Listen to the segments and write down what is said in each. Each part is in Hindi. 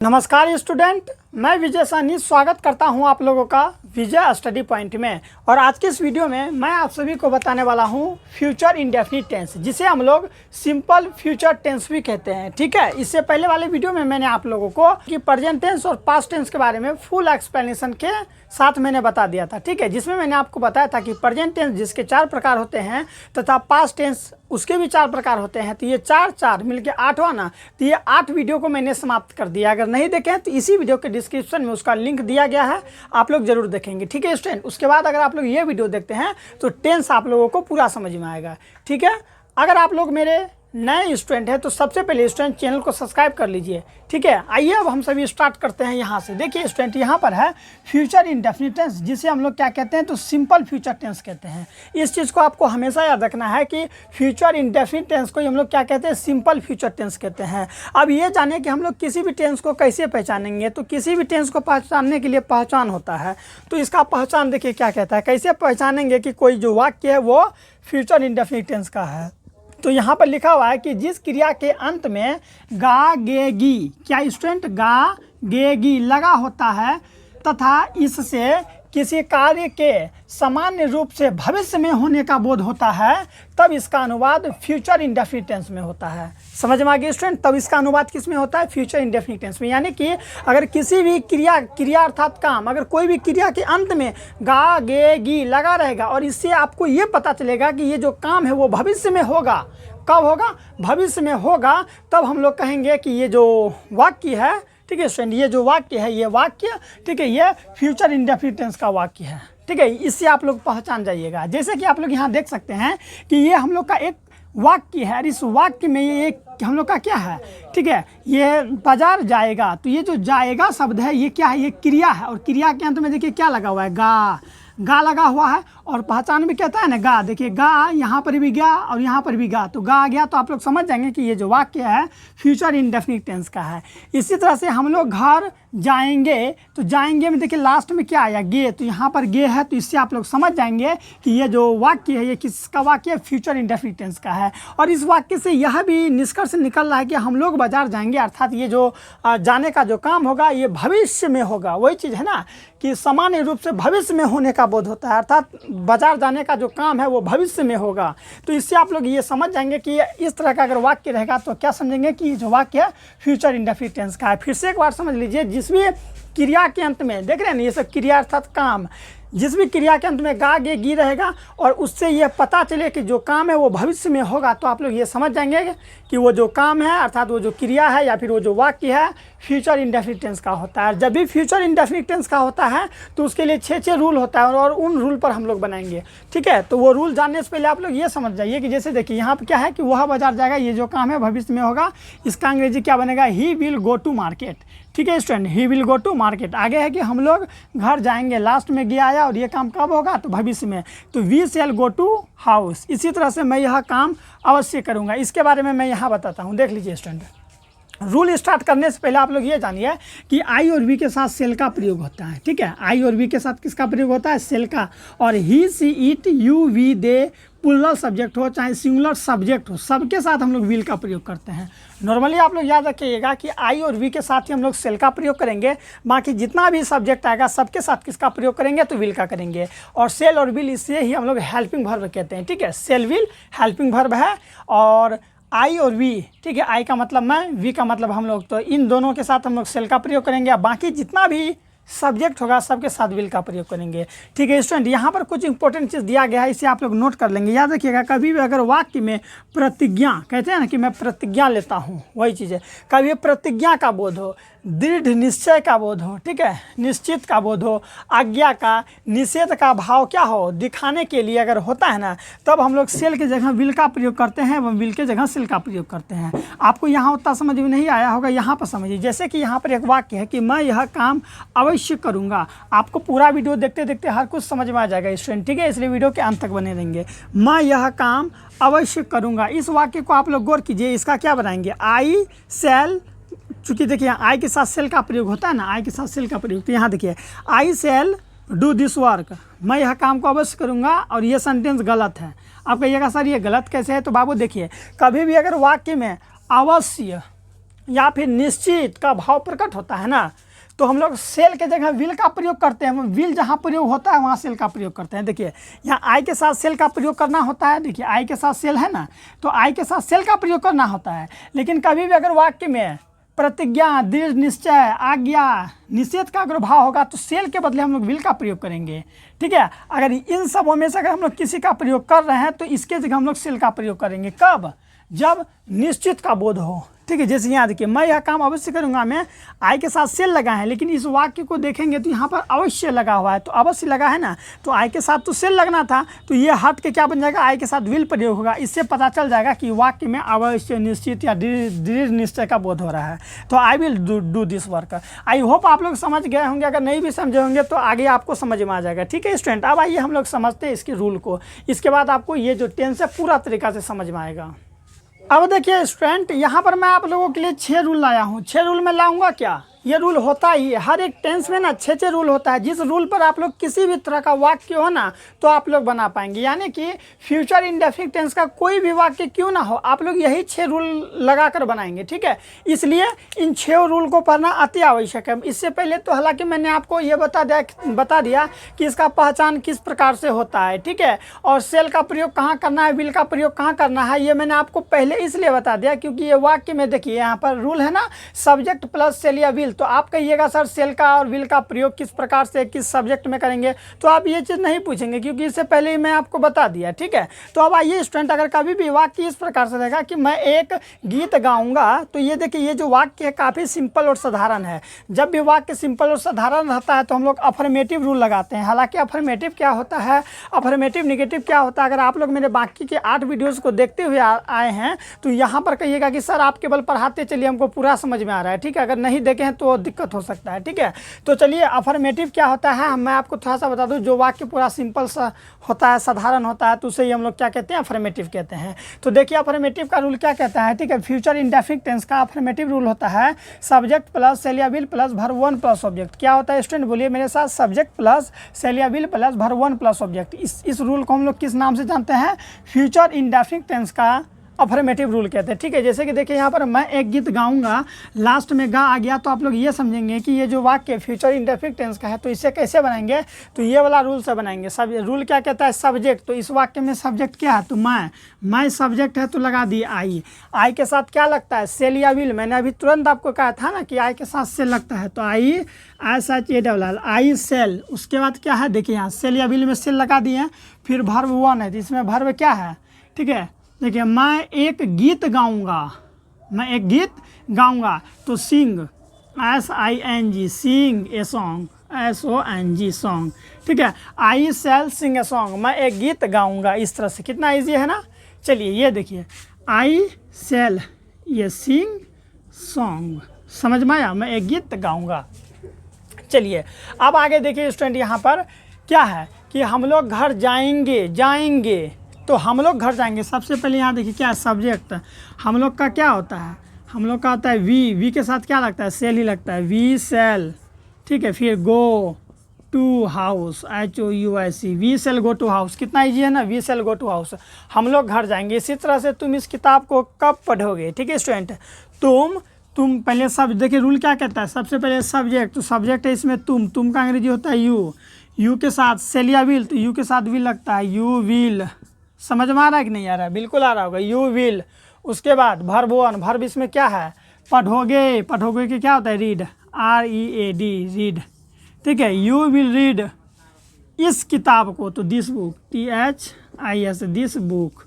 नमस्कार स्टूडेंट, मैं विजय सानी स्वागत करता हूं आप लोगों का विजय स्टडी पॉइंट में। और आज के इस वीडियो में मैं आप सभी को बताने वाला हूं फ्यूचर इंडेफिनिट टेंस, जिसे हम लोग सिंपल फ्यूचर टेंस भी कहते हैं। ठीक है, इससे पहले वाले वीडियो में मैंने आप लोगों को कि प्रेजेंट टेंस और पास्ट टेंस के बारे में फुल एक्सप्लेनेशन के साथ मैंने बता दिया था। ठीक है, जिसमें मैंने आपको बताया था कि प्रेजेंट टेंस जिसके 4 प्रकार होते हैं तथा पास्ट टेंस उसके भी 4 प्रकार होते हैं। तो ये 4 मिलके 8 हुआ ना। तो ये 8 वीडियो को मैंने समाप्त कर दिया। अगर नहीं देखें तो इसी वीडियो के डिस्क्रिप्शन में उसका लिंक दिया गया है, आप लोग जरूर देखेंगे। ठीक है स्टूडेंट, उसके बाद अगर आप लोग ये वीडियो देखते हैं तो टेंस आप लोगों को पूरा समझ में आएगा। ठीक है, अगर आप लोग मेरे नए स्टूडेंट हैं तो सबसे पहले स्टूडेंट चैनल को सब्सक्राइब कर लीजिए। ठीक है, आइए अब हम सभी स्टार्ट करते हैं यहाँ से। देखिए स्टूडेंट, यहाँ पर है फ्यूचर इंडेफिनिट टेंस, जिसे हम लोग क्या कहते हैं तो सिंपल फ्यूचर टेंस कहते हैं। इस चीज़ को आपको हमेशा याद रखना है कि फ्यूचर इंडेफिनिट टेंस को हम लोग क्या कहते हैं, सिंपल फ्यूचर टेंस कहते हैं। अब ये जाने कि हम लोग किसी भी टेंस को कैसे पहचानेंगे। तो किसी भी टेंस को पहचानने के लिए पहचान होता है। तो इसका पहचान देखिए क्या कहता है, कैसे पहचानेंगे कि कोई जो वाक्य है वो फ्यूचर इंडेफिनिट टेंस का है। तो यहाँ पर लिखा हुआ है कि जिस क्रिया के अंत में गा गेगी, क्या स्टूडेंट, गा गेगी लगा होता है तथा इससे किसी कार्य के सामान्य रूप से भविष्य में होने का बोध होता है, तब इसका अनुवाद फ्यूचर इंडेफिनिट टेंस में होता है। समझ में आ गया स्टूडेंट? तब इसका अनुवाद किस में होता है, फ्यूचर इंडेफिनिट टेंस में। यानी कि अगर किसी भी क्रिया अर्थात काम, अगर कोई भी क्रिया के अंत में गा गे गी लगा रहेगा और इससे आपको ये पता चलेगा कि ये जो काम है वो भविष्य में होगा। कब होगा? भविष्य में होगा। तब हम लोग कहेंगे कि ये जो वाक्य है, ठीक है स्टूडेंट, ये जो वाक्य है ये वाक्य, ठीक है, ये फ्यूचर इंडेफिनिट टेंस का वाक्य है। ठीक है, इससे आप लोग पहचान जाइएगा। जैसे कि आप लोग यहाँ देख सकते हैं कि ये हम लोग का एक वाक्य है और इस वाक्य में ये एक हम लोग का क्या है, ठीक है, ये बाजार जाएगा। तो ये जो जाएगा शब्द है ये क्या है, ये क्रिया है। और क्रिया के अंत में देखिए क्या लगा हुआ है, गा लगा हुआ है। और पहचान भी कहता है ना गा, देखिए गा यहाँ पर भी गा और यहाँ पर भी गा, तो गा आ गया। तो आप लोग समझ जाएंगे कि ये जो वाक्य है फ्यूचर इंडेफिनिट टेंस का है। इसी तरह से हम लोग घर जाएंगे, तो जाएंगे में देखिए लास्ट में क्या आया, गे, तो यहाँ पर गे है। तो इससे आप लोग समझ जाएंगे कि ये जो वाक्य है ये किसका वाक्य है, फ्यूचर इंडेफिनिट टेंस का है। और इस वाक्य से यह भी निष्कर्ष निकल रहा है कि हम लोग बाजार जाएंगे, अर्थात ये जो जाने का जो काम होगा ये भविष्य में होगा। वही चीज़ है ना कि सामान्य रूप से भविष्य में होने का बोध होता है, अर्थात बाजार जाने का जो काम है वो भविष्य में होगा। तो इससे आप लोग ये समझ जाएंगे कि इस तरह का अगर वाक्य रहेगा तो क्या समझेंगे कि जो वाक्य है फ्यूचर इंडेफिनिट टेंस का है। फिर से एक बार समझ लीजिए, जिस भी क्रिया के अंत में देख रहे हैं ना, ये सब क्रिया अर्थात काम, जिस भी क्रिया के अंत में गा गे गी रहेगा और उससे ये पता चले कि जो काम है वो भविष्य में होगा, तो आप लोग ये समझ जाएंगे कि वो जो काम है अर्थात वो जो क्रिया है या फिर वो जो वाक्य है फ्यूचर इंडेफिनिट टेंस का होता है। जब भी फ्यूचर इंडेफिनिट टेंस का होता है तो उसके लिए 6 रूल होता है और उन रूल पर हम लोग बनाएंगे। ठीक है, तो वो रूल जानने से पहले आप लोग ये समझ जाइए कि जैसे देखिए यहाँ पर क्या है कि वह बाजार जाएगा, ये जो काम है भविष्य में होगा, इसका अंग्रेजी क्या बनेगा, he will go to market. ठीक है student, he will go to market. आगे है कि हम लोग घर जाएंगे, लास्ट में गया आया और ये काम कब होगा, तो भविष्य में, तो we shall go to house. इसी तरह से मैं यह काम अवश्य करूंगा। इसके बारे में मैं यहाँ बताता हूँ, देख लीजिए स्टूडेंट। रूल स्टार्ट करने से पहले आप लोग ये जानिए कि आई और वी के साथ सेल का प्रयोग होता है। ठीक है, आई और वी के साथ किसका प्रयोग होता है, सेल का। और he she it you we they plural subject हो चाहे सिंगुलर सब्जेक्ट हो, सबके साथ हम लोग विल का प्रयोग करते हैं। नॉर्मली आप लोग याद रखिएगा कि आई और वी के साथ ही हम लोग सेल का प्रयोग करेंगे, बाकी जितना भी सब्जेक्ट आएगा सबके साथ किसका प्रयोग करेंगे, तो विल का करेंगे। और सेल और विल इससे ही हम लोग हेल्पिंग वर्ब कहते हैं। ठीक है, सेल विल हेल्पिंग वर्ब है। और आई और वी, ठीक है, आई का मतलब मैं, वी का मतलब हम लोग, तो इन दोनों के साथ हम लोग सेल का प्रयोग करेंगे। बाकी जितना भी सब्जेक्ट होगा सबके साथ विल का प्रयोग करेंगे। ठीक है स्टूडेंट, यहाँ पर कुछ इंपॉर्टेंट चीज़ दिया गया है, इसे आप लोग नोट कर लेंगे। याद रखिएगा, कभी भी अगर वाक्य में प्रतिज्ञा, कहते हैं ना कि मैं प्रतिज्ञा लेता हूँ, वही चीज़ है, कभी प्रतिज्ञा का बोध हो, दृढ़ निश्चय का बोध हो, ठीक है, निश्चित का बोध हो, आज्ञा का, निषेध का भाव क्या हो, दिखाने के लिए अगर होता है ना, तब हम लोग सेल की जगह विल का प्रयोग करते हैं एवं विल के जगह सेल का प्रयोग करते हैं। आपको यहाँ उतना समझ में नहीं आया होगा, यहाँ पर समझिए। जैसे कि यहाँ पर एक वाक्य है कि मैं यह काम अवश्य करूँगा। आपको पूरा वीडियो देखते देखते हर कुछ समझ में आ जाएगा स्टूडेंट। ठीक है, इसलिए वीडियो के अंत तक बने रहेंगे। मैं यह काम अवश्य करूँगा, इस वाक्य को आप लोग गौर कीजिए। इसका क्या बनाएंगे, आई शैल, चूँकि देखिए आई के साथ सेल का प्रयोग होता है ना, आई के साथ सेल का प्रयोग, तो यहाँ देखिए आई शैल डू दिस वर्क, मैं यह काम को अवश्य करूँगा। और ये सेंटेंस गलत है। आप कहिएगा सर ये गलत कैसे है, तो बाबू देखिए, कभी भी अगर वाक्य में अवश्य या फिर निश्चित का भाव प्रकट होता है ना, तो हम लोग सेल के जगह विल का प्रयोग करते हैं। विल जहाँ प्रयोग होता है वहाँ सेल का प्रयोग करते हैं। देखिए यहाँ आई के साथ सेल का प्रयोग करना होता है। देखिए आई के साथ सेल है ना, तो आई के साथ सेल का प्रयोग करना होता है। लेकिन कभी भी अगर वाक्य में प्रतिज्ञा, दृढ़ निश्चय, आज्ञा, निषेध का अगर भाव होगा तो सेल के बदले हम लोग विल का प्रयोग करेंगे। ठीक है, अगर इन सबों में से अगर हम लोग किसी का प्रयोग कर रहे हैं तो इसके जगह हम लोग सेल का प्रयोग करेंगे। कब? जब निश्चित का बोध हो। ठीक है, जैसे यहाँ देखिए मैं यह काम अवश्य करूँगा, मैं आई के साथ सेल लगा है, लेकिन इस वाक्य को देखेंगे तो यहाँ पर अवश्य लगा हुआ है, तो अवश्य लगा है ना, तो आई के साथ तो सेल लगना था, तो ये हट के क्या बन जाएगा, आई के साथ विल प्रयोग होगा। इससे पता चल जाएगा कि वाक्य में अवश्य, निश्चित या दृढ़ निश्चय का बोध हो रहा है। तो I will do this work. I hope आप लोग समझ गए होंगे। अगर नहीं भी समझे होंगे तो आगे आपको समझ में आ जाएगा। ठीक है स्टूडेंट, अब आइए हम लोग समझते हैं इसके रूल को। इसके बाद आपको ये जो टेंस है पूरा तरीका से समझ में आएगा। अब देखिए स्टूडेंट, यहाँ पर मैं आप लोगों के लिए 6 रूल लाया हूँ। 6 रूल में लाऊंगा क्या, ये रूल होता ही है हर एक टेंस में ना, 6 रूल होता है। जिस रूल पर आप लोग किसी भी तरह का वाक्य हो ना तो आप लोग बना पाएंगे। यानी कि फ्यूचर इंडेफिनिट टेंस का कोई भी वाक्य क्यों ना हो, आप लोग यही 6 रूल लगा कर बनाएंगे। ठीक है, इसलिए इन 6 रूल को पढ़ना अति आवश्यक है। इससे पहले तो हालांकि मैंने आपको ये बता दिया कि इसका पहचान किस प्रकार से होता है। ठीक है, और सेल का प्रयोग कहाँ करना है, विल का प्रयोग कहाँ करना है, ये मैंने आपको पहले इसलिए बता दिया क्योंकि ये वाक्य में देखिए यहाँ पर रूल है ना, सब्जेक्ट प्लस सेल या विल। तो आप कहिएगा सर सेल का और विल का प्रयोग किस प्रकार से किस सब्जेक्ट में करेंगे, तो आप ये चीज़ नहीं पूछेंगे क्योंकि इससे पहले ही मैं आपको बता दिया। ठीक है, तो अब आइए स्टूडेंट, अगर कभी भी वाक्य इस प्रकार से रहेगा कि मैं एक गीत गाऊंगा, तो ये देखिए ये जो वाक्य है काफ़ी सिंपल और साधारण है। जब भी वाक्य सिंपल और साधारण रहता है तो हम लोग अफर्मेटिव रूल लगाते हैं। हालांकि अफर्मेटिव क्या होता है, अफर्मेटिव निगेटिव क्या होता है, अगर आप लोग मेरे बाकी के 8 वीडियोज़ को देखते हुए आए हैं तो यहाँ पर कहिएगा कि सर आप केवल पढ़ाते चलिए, हमको पूरा समझ में आ रहा है। ठीक है, अगर नहीं देखे हैं तो दिक्कत हो सकता है। ठीक है, तो चलिए अफर्मेटिव क्या होता है मैं आपको थोड़ा सा बता दूं। जो वाक्य पूरा सिंपल सा होता है, साधारण होता है, तो उसे ही हम लोग क्या कहते हैं, अफर्मेटिव कहते हैं। तो देखिए अफर्मेटिव का रूल क्या कहता है। ठीक है, फ्यूचर इंडेफिनिट टेंस का अफर्मेटिव रूल होता है सब्जेक्ट प्लस सेल या will plus verb 1 plus object. क्या होता है स्टूडेंट, बोलिए मेरे साथ, सब्जेक्ट प्लस सेल या will plus verb 1 plus object. इस रूल को हम लोग किस नाम से जानते हैं, फ्यूचर इंडेफिनिट टेंस का अफर्मेटिव रूल कहते हैं। ठीक है, जैसे कि देखिए यहाँ पर मैं एक गीत गाऊंगा, लास्ट में गा आ गया, तो आप लोग ये समझेंगे कि ये जो वाक्य फ्यूचर इंडेफिनिट टेंस का है, तो इसे कैसे बनाएंगे, तो ये वाला रूल से बनाएंगे। सब रूल क्या कहता है, सब्जेक्ट, तो इस वाक्य में सब्जेक्ट क्या है, तो मैं सब्जेक्ट है तो लगा दिए आई के साथ क्या लगता है, सेल या विल। मैंने अभी तुरंत आपको कहा था ना कि आई के साथ सेल लगता है, तो आई सेल। उसके बाद क्या है, देखिए यहाँ सेल या विल में सेल लगा दिए, फिर वर्ब 1 है, तो इसमें वर्ब क्या है। ठीक है, देखिए मैं एक गीत गाऊंगा, तो sing, SING, sing a song, SONG song. ठीक है, आई सेल सिंग ए सॉन्ग, मैं एक गीत गाऊंगा। इस तरह से कितना इजी है ना। चलिए ये देखिए, आई सेल ये सिंग सॉन्ग, समझ में आया, मैं एक गीत गाऊंगा। चलिए अब आगे देखिए स्टूडेंट, यहाँ पर क्या है कि हम लोग घर जाएंगे, तो हम लोग घर जाएंगे। सबसे पहले यहाँ देखिए क्या है, सब्जेक्ट हम लोग का क्या होता है, हम लोग का होता है वी के साथ क्या लगता है, सेल ही लगता है, वी सेल। ठीक है, फिर go to house, HOUSE, we shall go to house. कितना ईजी है ना, we shall go to house, हम लोग घर जाएंगे। इसी तरह से तुम इस किताब को कब पढ़ोगे। ठीक है स्टूडेंट, तुम पहले सब देखिए रूल क्या कहता है, सबसे पहले सब्जेक्ट, तो सब्जेक्ट है इसमें तुम का अंग्रेजी होता है यू के साथ सेल या विल, तो यू के साथ विल लगता है, यू विल। समझ में आ रहा है कि नहीं आ रहा है, बिल्कुल आ रहा होगा, यू विल। उसके बाद वर्ब 1, वर्ब इसमें क्या है, पढ़ोगे के क्या होता है, रीड, READ, रीड। ठीक है, यू विल रीड इस किताब को, तो this book, THIS, this book,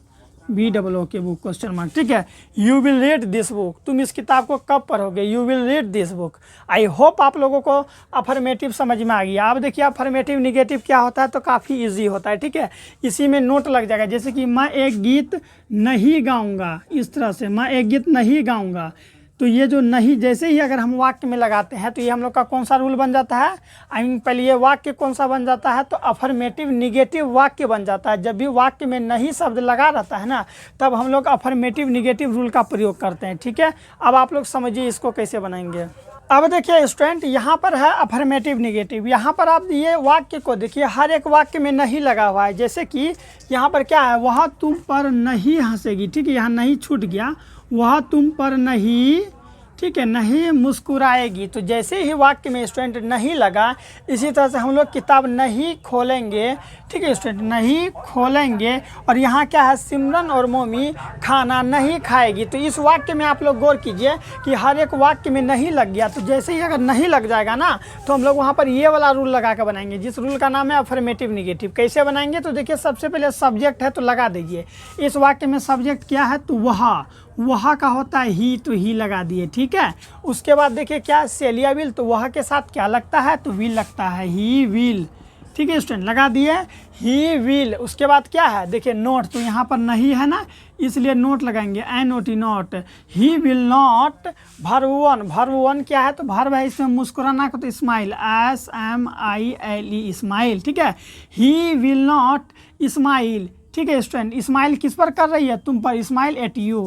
BOOK book, question mark. ठीक है, you will read this book, तुम इस किताब को कब पढ़ोगे, you will read this book. I hope आप लोगों को अफर्मेटिव समझ में आ गया। अब देखिए अफर्मेटिव निगेटिव क्या होता है, तो काफ़ी इजी होता है। ठीक है, इसी में नोट लग जाएगा, जैसे कि मैं एक गीत नहीं गाऊंगा, इस तरह से मैं एक गीत नहीं गाऊंगा, तो ये जो नहीं जैसे ही अगर हम वाक्य में लगाते हैं तो ये हम लोग का कौन सा रूल बन जाता है, पहले ये वाक्य कौन सा बन जाता है, तो अफर्मेटिव निगेटिव वाक्य बन जाता है। जब भी वाक्य में नहीं शब्द लगा रहता है ना, तब हम लोग अफर्मेटिव निगेटिव रूल का प्रयोग करते हैं। ठीक है, अब आप लोग समझिए इसको कैसे बनाएंगे। अब देखिए स्टूडेंट, यहाँ पर है अफर्मेटिव निगेटिव। यहाँ पर आप ये वाक्य को देखिए, हर एक वाक्य में नहीं लगा हुआ है। जैसे कि यहाँ पर क्या है, वह तुम पर नहीं हंसेगी। ठीक है, यहाँ नहीं छूट गया, वह तुम पर नहीं, ठीक है, नहीं मुस्कुराएगी। तो जैसे ही वाक्य में स्टूडेंट नहीं लगा, इसी तरह से हम लोग किताब नहीं खोलेंगे। ठीक है स्टूडेंट, नहीं खोलेंगे। और यहाँ क्या है, सिमरन और मोमी खाना नहीं खाएगी। तो इस वाक्य में आप लोग गौर कीजिए कि हर एक वाक्य में नहीं लग गया। तो जैसे ही अगर नहीं लग जाएगा ना, तो हम लोग वहाँ पर ये वाला रूल लगा कर बनाएंगे, जिस रूल का नाम है अफर्मेटिव निगेटिव। कैसे बनाएंगे, तो देखिए सबसे पहले सब्जेक्ट है तो लगा दीजिए। इस वाक्य में सब्जेक्ट क्या है, तो वह का होता है ही, तो ही लगा दिए। ठीक है, उसके बाद देखिए क्या, सेलिया विल, तो वह के साथ क्या लगता है, तो विल लगता है, ही विल। ठीक है स्टूडेंट, लगा दिए ही विल। उसके बाद क्या है, देखिए नोट, तो यहाँ पर नहीं है ना, इसलिए नोट लगाएंगे, NOT note. He will not, verb one क्या है, तो वर्ब है इसमें मुस्कुराना का, तो स्माइल, SMILE स्माइल। ठीक है, ही विल नॉट स्माइल। ठीक है स्टूडेंट, स्माइल किस पर कर रही है, तुम पर, स्माइल एट यू,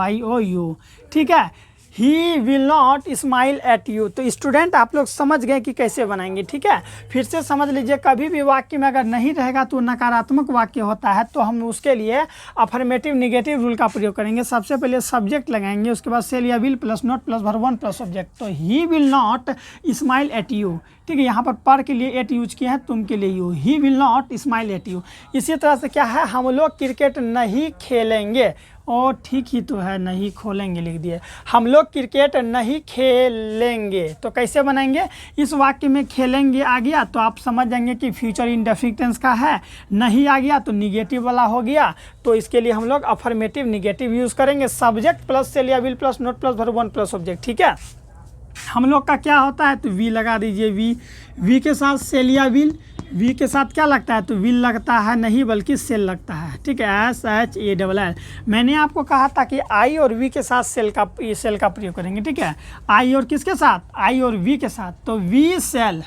YOU। ठीक है, ही will not smile at you. तो स्टूडेंट आप लोग समझ गए कि कैसे बनाएंगे। ठीक है, फिर से समझ लीजिए, कभी भी वाक्य में अगर नहीं रहेगा तो नकारात्मक वाक्य होता है, तो हम उसके लिए अफर्मेटिव निगेटिव रूल का प्रयोग करेंगे। सबसे पहले सब्जेक्ट लगाएंगे, उसके बाद सेल या will plus not plus verb one plus subject. तो he will not smile at you. ठीक है, यहाँ पर के लिए एट यूज किया है, तुम के लिए you. He will not smile at you. इसी तरह से क्या है, हम लोग क्रिकेट नहीं खेलेंगे। और ठीक ही तो है, नहीं खोलेंगे लिख दिए। हम लोग क्रिकेट नहीं खेलेंगे। तो कैसे बनाएंगे, इस वाक्य में खेलेंगे आ गया तो आप समझ जाएंगे कि फ्यूचर इंडेफिनिट टेंस का है। नहीं आ गया तो निगेटिव वाला हो गया। तो इसके लिए हम लोग अफर्मेटिव निगेटिव यूज़ करेंगे, सब्जेक्ट प्लस सेल या will plus note plus verb one plus subject. ठीक है, हम लोग का क्या होता है, तो वी लगा दीजिए। वी के साथ सेल या विल, वी के साथ क्या लगता है, तो विल लगता है नहीं बल्कि सेल लगता है। ठीक है, SHALL। मैंने आपको कहा था कि आई और वी के साथ सेल का प्रयोग करेंगे। ठीक है, आई और किसके साथ, आई और वी के साथ। तो वी सेल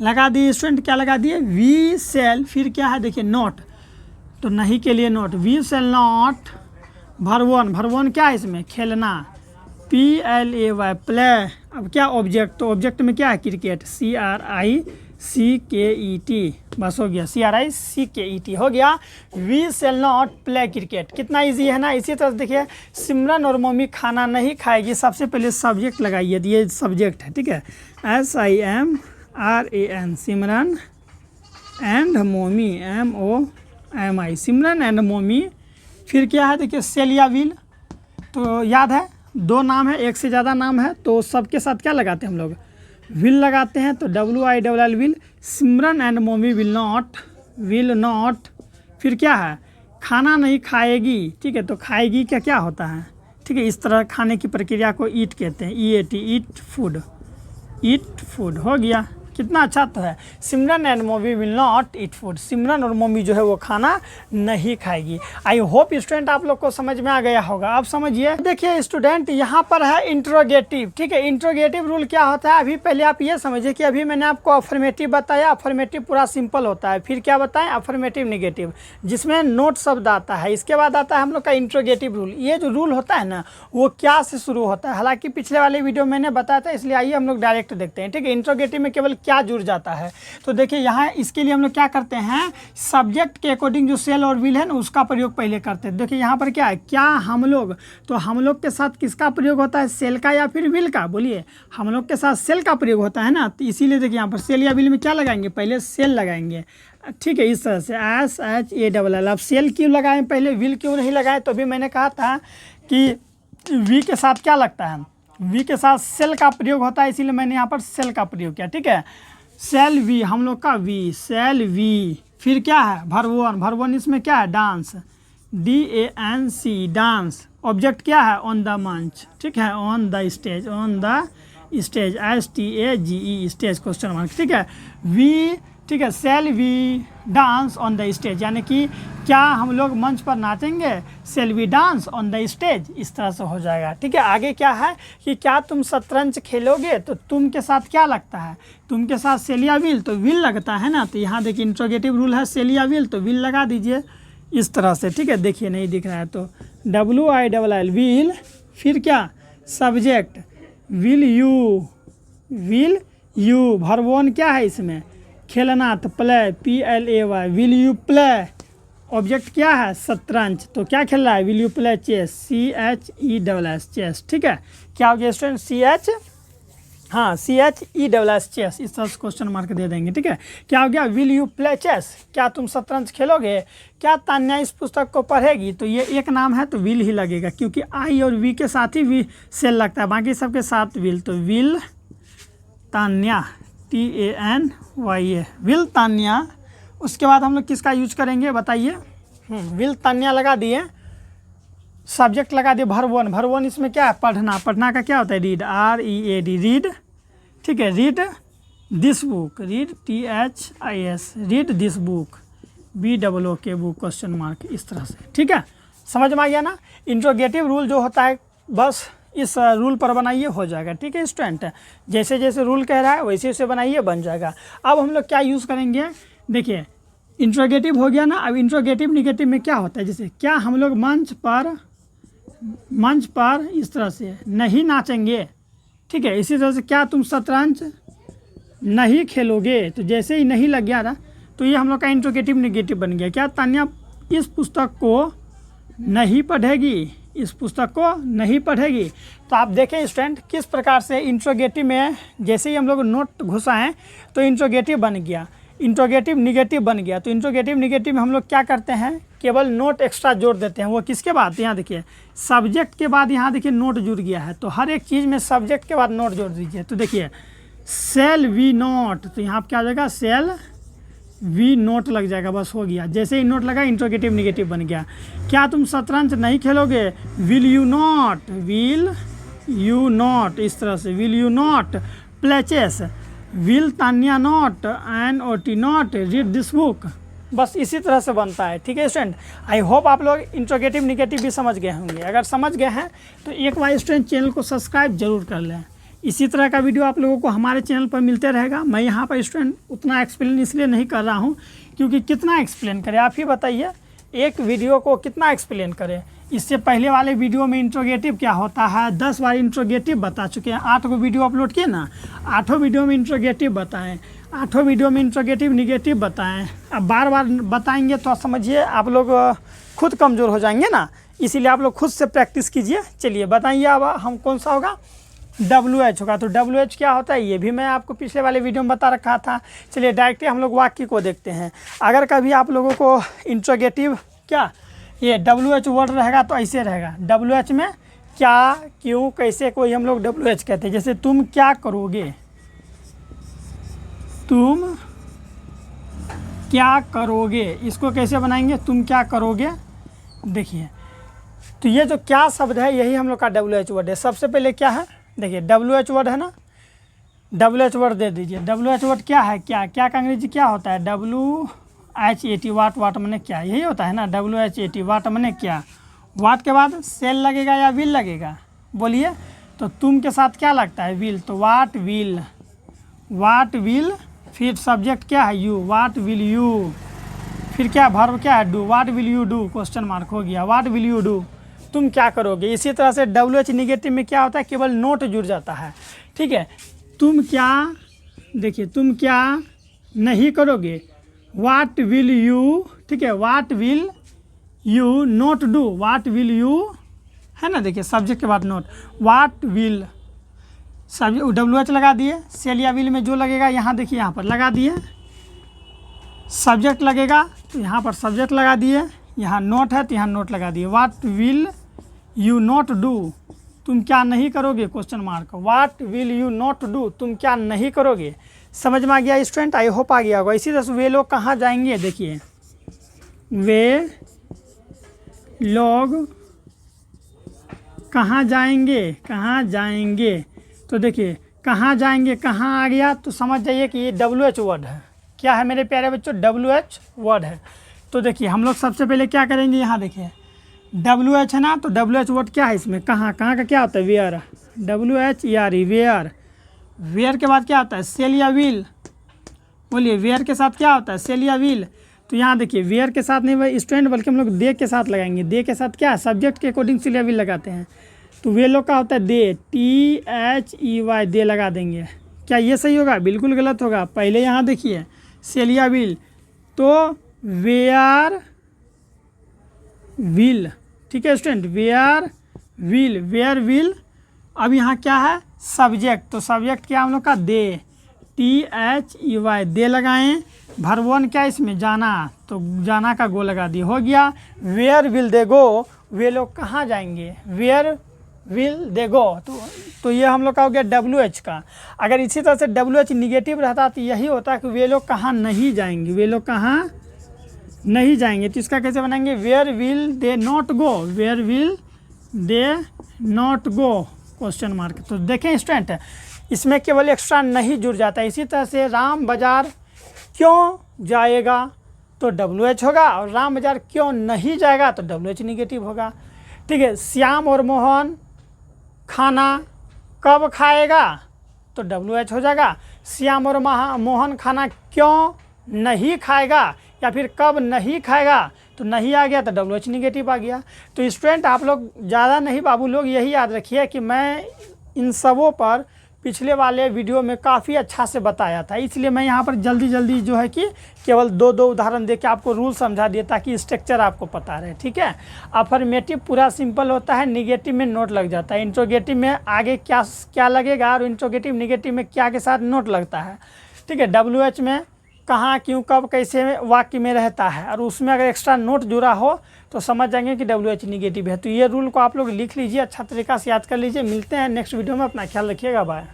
लगा दिए स्टूडेंट, क्या लगा दिए, वी सेल। फिर क्या है, देखिए नोट, तो नहीं के लिए नोट, वी सेल नॉट भरवन क्या है इसमें, खेलना, PLAY प्ले। अब क्या ऑब्जेक्ट, तो ऑब्जेक्ट में क्या है, क्रिकेट, CRICKET। बस हो गया, CRICKET हो गया। We shall not play cricket. कितना इजी है ना। इसी तरह देखिए, सिमरन और मोमी खाना नहीं खाएगी। सबसे पहले सब्जेक्ट लगाइए, ये सब्जेक्ट है। ठीक है, SIMRAN सिमरन एंड मोमी, MOMI सिमरन एंड मोमी। फिर क्या है, देखिए सेल या विल, तो याद है दो नाम है, एक से ज़्यादा नाम है, तो सबके साथ क्या लगाते हैं हम लोग, विल लगाते हैं। तो WILL विल। सिमरन एंड मोमी विल नॉट। फिर क्या है, खाना नहीं खाएगी। ठीक है, तो खाएगी क्या क्या होता है। ठीक है, इस तरह खाने की प्रक्रिया को ईट कहते हैं, EAT ईट फूड हो गया। कितना अच्छा तो है, सिमरन एंड मोमी विल नॉट ईट फूड। सिमरन और मोमी जो है वो खाना नहीं खाएगी। आई होप स्टूडेंट आप लोग को समझ में आ गया होगा। आप समझिए, देखिए स्टूडेंट यहाँ पर है इंट्रोगेटिव। ठीक है, इंट्रोगेटिव रूल क्या होता है, अभी पहले आप ये समझिए कि अभी मैंने आपको अफर्मेटिव बताया। अफर्मेटिव पूरा सिंपल होता है। फिर क्या बताएं, अफर्मेटिव निगेटिव, जिसमें नोट शब्द आता है। इसके बाद आता है हम लोग का इंट्रोगेटिव रूल। ये जो रूल होता है ना, वो क्या से शुरू होता है, हालांकि पिछले वाले वीडियो मैंने बताया था, इसलिए आइए हम लोग डायरेक्ट देखते हैं। ठीक है, इंट्रोगेटिव में केवल क्या जुड़ जाता है, तो देखिए यहाँ इसके लिए हम लोग क्या करते हैं, सब्जेक्ट के अकॉर्डिंग जो सेल और विल है ना, उसका प्रयोग पहले करते हैं। देखिए यहाँ पर क्या है, क्या हम लोग, तो हम लोग के साथ किसका प्रयोग होता है, सेल का या फिर विल का, बोलिए। हम लोग के साथ सेल का प्रयोग होता है ना, तो इसीलिए देखिए यहाँ पर सेल या विल में क्या लगाएंगे, पहले सेल लगाएंगे। ठीक है, इस तरह से SHALL। अब सेल क्यों लगाएं पहले, विल क्यों नहीं लगाएं, तो अभी मैंने कहा था कि वी के साथ क्या लगता है, वी के साथ सेल का प्रयोग होता है, इसीलिए मैंने यहाँ पर सेल का प्रयोग किया। ठीक है, सेल वी, हम लोग का वी, सेल वी। फिर क्या है, भरवन इसमें क्या है, डांस, DANC डांस। ऑब्जेक्ट क्या है, ऑन द मंच। ठीक है, on the stage, STAGE stage question mark. ठीक है, वी, ठीक है, shall we dance on the stage, यानी कि क्या हम लोग मंच पर नाचेंगे, shall we dance on the stage, इस तरह से हो जाएगा। ठीक है, आगे क्या है कि क्या तुम शतरंज खेलोगे, तो तुम के साथ क्या लगता है, तुम के साथ सेल या विल, तो विल लगता है ना। तो यहाँ देखिए इंट्रोगेटिव रूल है, सेल या विल, तो विल लगा दीजिए इस तरह से। ठीक है, देखिए नहीं दिख रहा है तो WILL विल। फिर क्या, सब्जेक्ट विल यू, भरवन क्या है इसमें, खेलना, तो play, PLAY will you play. Object क्या है, शतरंज। तो क्या खेल रहा है, will you play chess, CHESS chess, ठीक है। क्या हो गया स्टूडेंट, CHESS चेस, इस तरह से क्वेश्चन मार्क दे देंगे, ठीक है। क्या हो गया, विल यू प्ले चेस, क्या तुम शतरंज खेलोगे। क्या तान्या इस पुस्तक को पढ़ेगी, तो ये एक नाम है तो विल ही लगेगा, क्योंकि आई और वी के साथ ही वी सेल लगता है, बाकी सबके साथ विल। तो will Tanya, TANYA, will Tanya. उसके बाद हम लोग किसका यूज करेंगे बताइए, विल तान्या लगा दिए, सब्जेक्ट लगा दिए भरवन। भरवन इसमें क्या है, पढ़ना। पढ़ना का क्या होता है, रीड, READ, रीड, ठीक है। Read this book, read THIS, read this book, BOOK book, question mark, इस तरह से, ठीक है। समझ में आ गया ना। इंट्रोगेटिव रूल जो होता है बस इस रूल पर बनाइए, हो जाएगा, ठीक है स्टूडेंट। जैसे जैसे रूल कह रहा है वैसे वैसे बनाइए, बन जाएगा। अब हम लोग क्या यूज़ करेंगे, देखिए इंट्रोगेटिव हो गया ना। अब इंट्रोगेटिव निगेटिव में क्या होता है, जैसे क्या हम लोग मंच पर इस तरह से नहीं नाचेंगे, ठीक है। इसी तरह से क्या तुम शतरंज नहीं खेलोगे, तो जैसे ही नहीं लग गया ना, तो ये हम लोग का इंट्रोगेटिव निगेटिव बन गया। क्या तान्या इस पुस्तक को नहीं पढ़ेगी, इस पुस्तक को नहीं पढ़ेगी। तो आप देखें स्टूडेंट किस प्रकार से इंट्रोगेटिव में जैसे ही हम लोग नोट घुसाएं तो इंट्रोगेटिव बन गया, इंट्रोगेटिव निगेटिव बन गया। तो इंट्रोगेटिव निगेटिव में हम लोग क्या करते हैं, केवल नोट एक्स्ट्रा जोड़ देते हैं। वो किसके बाद, यहाँ देखिए सब्जेक्ट के बाद यहाँ देखिए नोट जुड़ गया है, तो हर एक चीज़ में सब्जेक्ट के बाद नोट जोड़ दीजिए। तो देखिए सेल वी नोट, तो यहाँ पर क्या आ जाएगा, सेल वी नोट लग जाएगा, बस हो गया। जैसे ही नोट लगा इंट्रोगेटिव निगेटिव बन गया। क्या तुम शतरंज नहीं खेलोगे, will you not, will you not, इस तरह से will you not play chess, will Tanya not NOT not read this book, बस इसी तरह से बनता है, ठीक है स्टूडेंट। आई होप आप लोग इंट्रोगेटिव निगेटिव भी समझ गए होंगे। अगर समझ गए हैं तो एक बार स्टूडेंट चैनल को सब्सक्राइब जरूर कर लें। इसी तरह का वीडियो आप लोगों को हमारे चैनल पर मिलते रहेगा। मैं यहाँ पर स्टूडेंट उतना एक्सप्लेन इसलिए नहीं कर रहा हूँ क्योंकि कितना एक्सप्लेन करें, आप ही बताइए, एक वीडियो को कितना एक्सप्लेन करें। इससे पहले वाले वीडियो में इंट्रोगेटिव क्या होता है 10 बार इंट्रोगेटिव बता चुके हैं। 8 को वीडियो अपलोड किए ना, 8 वीडियो में इंट्रोगेटिव बताएं, 8 वीडियो में इंट्रोगेटिव निगेटिव बताएं। अब बार बार बताएंगे तो समझिए आप लोग खुद कमज़ोर हो जाएंगे ना, इसीलिए आप लोग खुद से प्रैक्टिस कीजिए। चलिए बताइए अब हम कौन सा होगा, WH होगा। तो WH क्या होता है ये भी मैं आपको पिछले वाले वीडियो में बता रखा था। चलिए डायरेक्टली हम लोग वाक्य को देखते हैं। अगर कभी आप लोगों को इंट्रोगेटिव क्या ये WH वर्ड रहेगा तो ऐसे रहेगा, WH में क्या, क्यों, कैसे, कोई हम लोग WH कहते हैं। जैसे तुम क्या करोगे, तुम क्या करोगे, इसको कैसे बनाएंगे, तुम क्या करोगे। देखिए तो ये जो क्या शब्द है यही हम लोग का WH वर्ड है। सबसे पहले क्या है, देखिए WH वर्ड है ना, WH वर्ड दे दीजिए। WH वर्ड क्या है, क्या, क्या का अंग्रेजी क्या होता है, WHAT, वाट, वाट मने क्या, यही होता है ना, WHAT, वाट मने क्या। वाट के बाद सेल लगेगा या विल लगेगा, बोलिए। तो तुम के साथ क्या लगता है, विल, तो वाट विल, वाट विल, फिर सब्जेक्ट क्या है, यू, वाट विल यू, फिर क्या वर्ब क्या है, do, what will you do, question mark हो गया, वाट विल यू डू, तुम क्या करोगे। इसी तरह से WH निगेटिव में क्या होता है, केवल नोट जुड़ जाता है, ठीक है। तुम क्या, देखिए तुम क्या नहीं करोगे, वाट विल यू, ठीक है, what will you note do, what will you, है ना, देखिए सब्जेक्ट के बाद note, what will, subject WH लगा दिए, सेल या विल में जो लगेगा यहाँ देखिए यहाँ पर लगा दिए, सब्जेक्ट लगेगा तो यहाँ पर सब्जेक्ट लगा दिए, यहाँ नोट है तो यहाँ नोट लगा दिए। What will you not do, तुम क्या नहीं करोगे, question mark, what will you not do, तुम क्या नहीं करोगे। समझ में आ गया स्टूडेंट, आई होप आ गया होगा। इसी तरह से वे लोग कहाँ जाएंगे, देखिए वे लोग कहाँ जाएंगे, कहाँ जाएंगे, तो देखिए कहाँ जाएंगे, कहाँ आ गया तो समझ जाइए कि ये WH वर्ड है। क्या है मेरे प्यारे बच्चों, WH वर्ड है। तो देखिए हम लोग सबसे पहले क्या करेंगे, यहाँ देखिए WH है ना, तो WH वर्ड क्या है इसमें, कहाँ, कहाँ का क्या होता है, वेयर, WHERE, वेयर। वेयर के बाद क्या होता है, सेल या विल, बोलिए वेयर के साथ क्या होता है, सेल या विल। तो यहाँ देखिए वेयर के साथ नहीं भाई स्टूडेंट, बल्कि हम लोग दे के साथ लगाएंगे। दे के साथ क्या है, सब्जेक्ट के अकॉर्डिंग सेल या विल लगाते हैं। तो वे लोग का होता है दे, THEY, दे लगा देंगे। क्या ये सही होगा, बिल्कुल गलत होगा। पहले यहाँ देखिए सेल या विल, तो वेयर विल, ठीक है स्टूडेंट, वेयर विल। अब यहाँ क्या है सब्जेक्ट, तो सब्जेक्ट क्या हम लोग का दे, THEY, दे लगाएं। वर्ब 1 क्या इसमें जाना, तो जाना का गो लगा दिए, हो गया। वेयर विल दे गो, वे लोग कहाँ जाएंगे, वेयर विल दे गो, तो ये हम लोग का हो गया WH का। अगर इसी तरह से WH निगेटिव रहता तो यही होता कि वे लोग कहाँ नहीं जाएंगे, वे लोग कहाँ नहीं जाएंगे, तो इसका कैसे बनाएंगे, where will they not go, where will they not go, question mark. तो देखें स्टूडेंट, इसमें केवल एक्स्ट्रा नहीं जुड़ जाता है। इसी तरह से राम बाजार क्यों जाएगा, तो WH होगा, और राम बाजार क्यों नहीं जाएगा, तो WH निगेटिव होगा, ठीक है। श्याम और मोहन खाना कब खाएगा, तो WH हो जाएगा। श्याम और मोहन खाना क्यों नहीं खाएगा, या फिर कब नहीं खाएगा, तो नहीं आ गया, तो WH निगेटिव आ गया। तो स्टूडेंट आप लोग ज़्यादा नहीं बाबू लोग यही याद रखिए कि मैं इन सबों पर पिछले वाले वीडियो में काफ़ी अच्छा से बताया था, इसलिए मैं यहाँ पर जल्दी जो है कि केवल दो उदाहरण दे के आपको रूल समझा दिया ताकि स्ट्रक्चर आपको पता रहे, ठीक है। अफर्मेटिव पूरा सिंपल होता है, निगेटिव में नोट लग जाता है, इंट्रोगेटिव में आगे क्या लगेगा, और इंट्रोगेटिव निगेटिव में क्या के साथ नोट लगता है, ठीक है। WH में कहाँ क्यों कब कैसे वाक्य में रहता है, और उसमें अगर एक्स्ट्रा नोट जुड़ा हो तो समझ जाएंगे कि WH निगेटिव है। तो ये रूल को आप लोग लिख लीजिए, अच्छा तरीक़ा से याद कर लीजिए। मिलते हैं नेक्स्ट वीडियो में, अपना ख्याल रखिएगा, बाय।